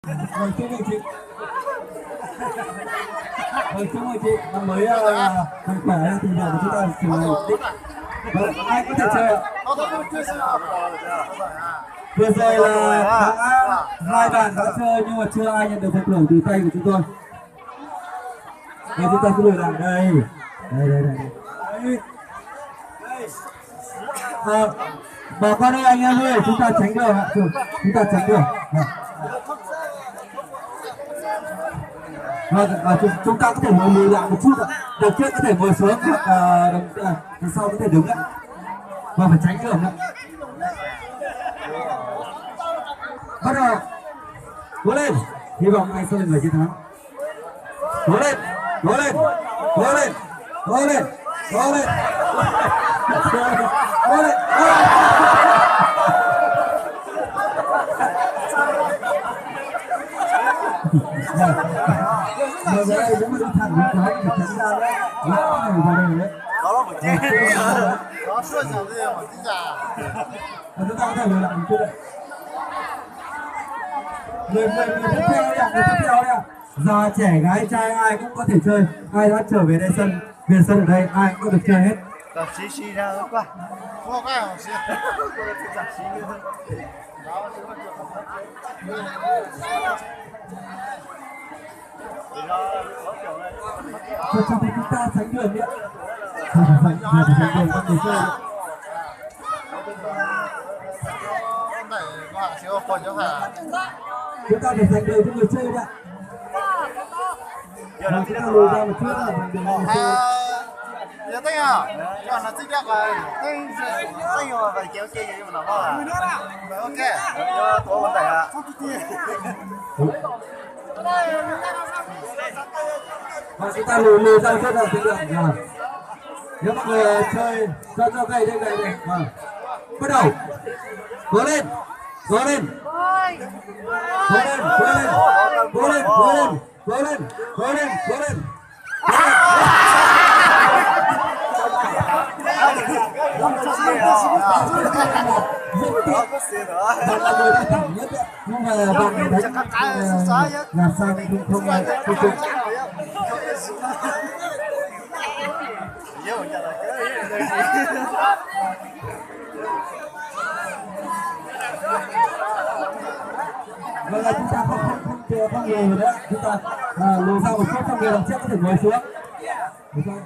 Vâng, chúc mừng chị. Vâng, chúc mừng chị. Năm mới mạnh khỏe, tình cảm của chúng ta trường này ổn định. Vâng, ai có thể chơi ạ? Vừa rồi là hai bạn đã chơi nhưng mà chưa ai nhận được phần thưởng từ tay của chúng tôi. Đây chúng ta sẽ lùi lại đây. Đây. Bà con ơi, anh em ơi, chúng ta tránh đường ạ. Chúng ta tránh đường. Chúng ta có thể ngồi lùi lại một chút ạ. Đầu trước có thể ngồi xuống hoặc đằng sau có thể đứng ạ. Và phải tránh đường ạ. Bắt đầu. Cố lên. Hy vọng anh sẽ là người chiến thắng. Cố lên. Cố lên. Cố lên. Cố lên. Cố lên. Cố lên. Bây giờ đây nếu mà đi thẳng đến cái thì chúng ta đấy lỡ này vào đây đấy. Đó là một chết. Đó suốt giờ đây mà tính ra. Chúng ta có thể lùi lại một chút đấy. Người tiếp theo đấy ạ, người tiếp theo đấy ạ. Già trẻ gái trai ai cũng có thể chơi. Ai đã trở về đây về sân ở đây ai cũng có được chơi hết. Tập xí ra quá. Không có ai xí. Tập xí như thế. Cho chúng ta tránh đường đi ạ. Tránh đường con người chơi. Chúng ta phải dành đường cho người chơi đi ạ. Chúng ta lùi ra một chút là dành đường cho người chơi. Giờ tính à? Cho nó tích được rồi. Tính mà phải kéo chơi nhưng mà nó vào à? Ok. Cho tổ vấn đề à? Và chúng ta lùi ra rất là tích được. Nếu mọi người chơi cho gầy đây. Bắt đầu. Cố lên. Cố lên. Cố lên. Cố lên. Cố lên. Cố lên. Cố lên. Cố lên. Cố lên. Bạn là người đi thẳng nhất đấy, nhưng mà bạn đánh làm sao không Vâng là chúng ta không lùi rồi đấy, chúng ta lùi ra một chút, xong người đằng trước có thể ngồi xuống. Được không?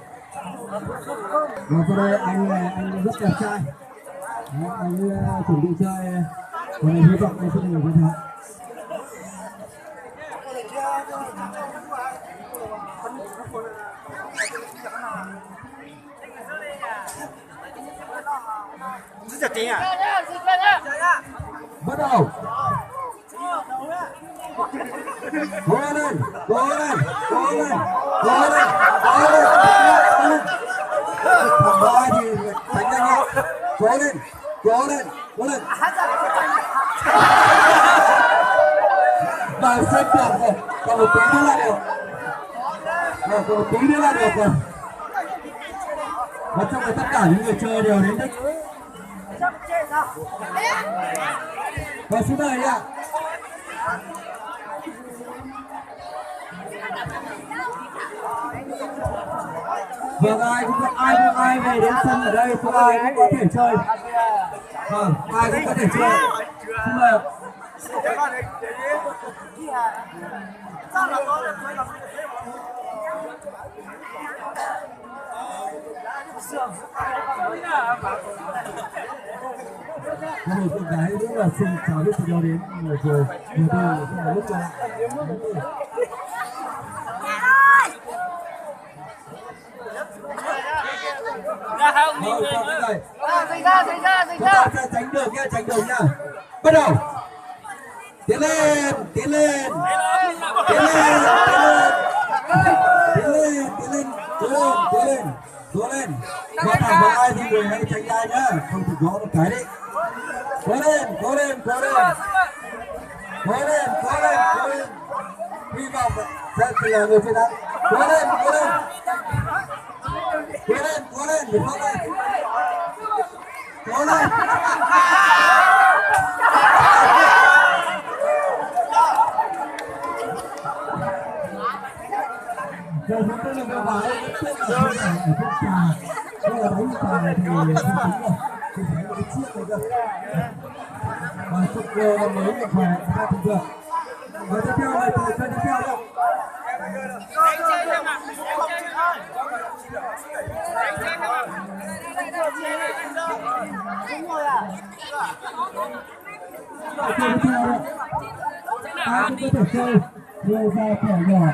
Và sau đây anh rất đẹp trai. Anh chuẩn bị chơi, và mình hy vọng anh sẽ được chiến thắng. Rất là tiếng à? Bắt đầu. Cố lên, cố lên, cố lên, cố lên, cố lên. Thằng boy thì đánh nhanh nhẹ. Cố lên, cố lên, cố lên. Và xếp được rồi, còn một tí nữa là được. Còn một tí nữa là được rồi. Và trong tất cả những người chơi đều đến đích. Và xin mời đi ạ. Vâng, ai về đến sân ở đây thì ai cũng có thể chơi. Vâng, ai cũng có thể chơi. Xin mời. Một cô gái rất là xinh, chào biết từ đâu đến người rồi nhiều tôi rất là lúc cho lại. Chúng ta sẽ tránh đường nha. Bắt đầu. Tiến lên. Cố lên. Có thẳng vào ai thì người hãy tránh ai nhá, không thì gõ một cái đấy. Cố lên. Hy vọng sẽ là người chiến thắng. Cố lên. Đừng khóc lên. Cố lên. Giờ chúng tôi là cái bài ở trên trà. Đây là đánh trà thì không tính rồi. Thì phải một cái chiếc này cơ. Và chụp về mới được khỏe ra thì được. Và tiếp theo này thì chơi tiếp theo đâu. Đúng rồi à? Chơi tiếp theo đâu. Ai cũng có thể chơi. Người già trẻ nhỏ.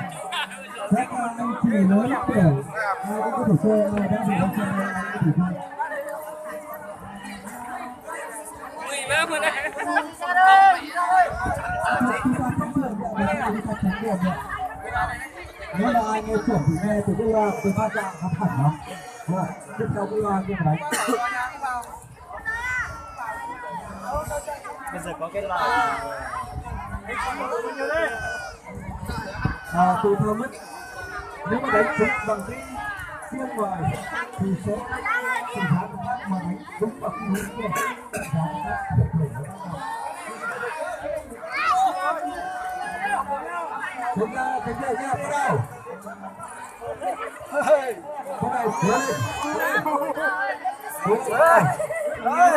Các anh chị lớn tuổi ai cũng có thể chơi, ai đã bị chơi ai cũng có thể chơi. Chúng ta không thường để chúng ta tránh điểm được. Nếu là ai nghe chuẩn thì nghe từ cái loa từ phát ra khá thẳng lắm. Tiếp theo cái loa kia đánh. Bây giờ có cái loa. Tùy theo mức. Nếu mà đánh trúng bằng cái xiên ngoài thì sẽ tình trạng mà đánh trúng bằng cái hướng kia. Chúng ta đánh nhẹ nhẹ bắt đầu. Cái này hướng lên. Hướng lên.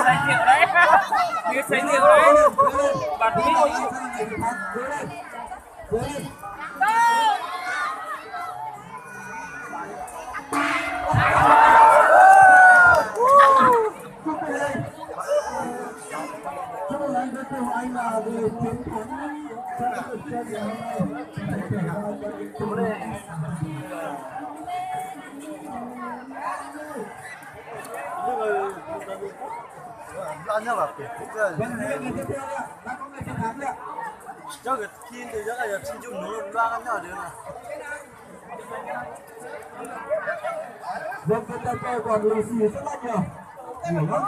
Xanh nhiều đấy. Như xanh nhiều đấy. Bạn biết Hướng lên. Hướng lên. Chúc mừng anh, rất kêu anh là về chiến thắng trong cuộc chơi ngày hôm nay. Lo nhau là kiểu Vâng, thế thì tiếp theo ạ, đã có người chiến thắng ạ. cho cái thiên thì rất là xin chúc nó loa các nhỏ được này. Vâng, cái tay còn lì xì rất là nhiều. Nhiều lắm.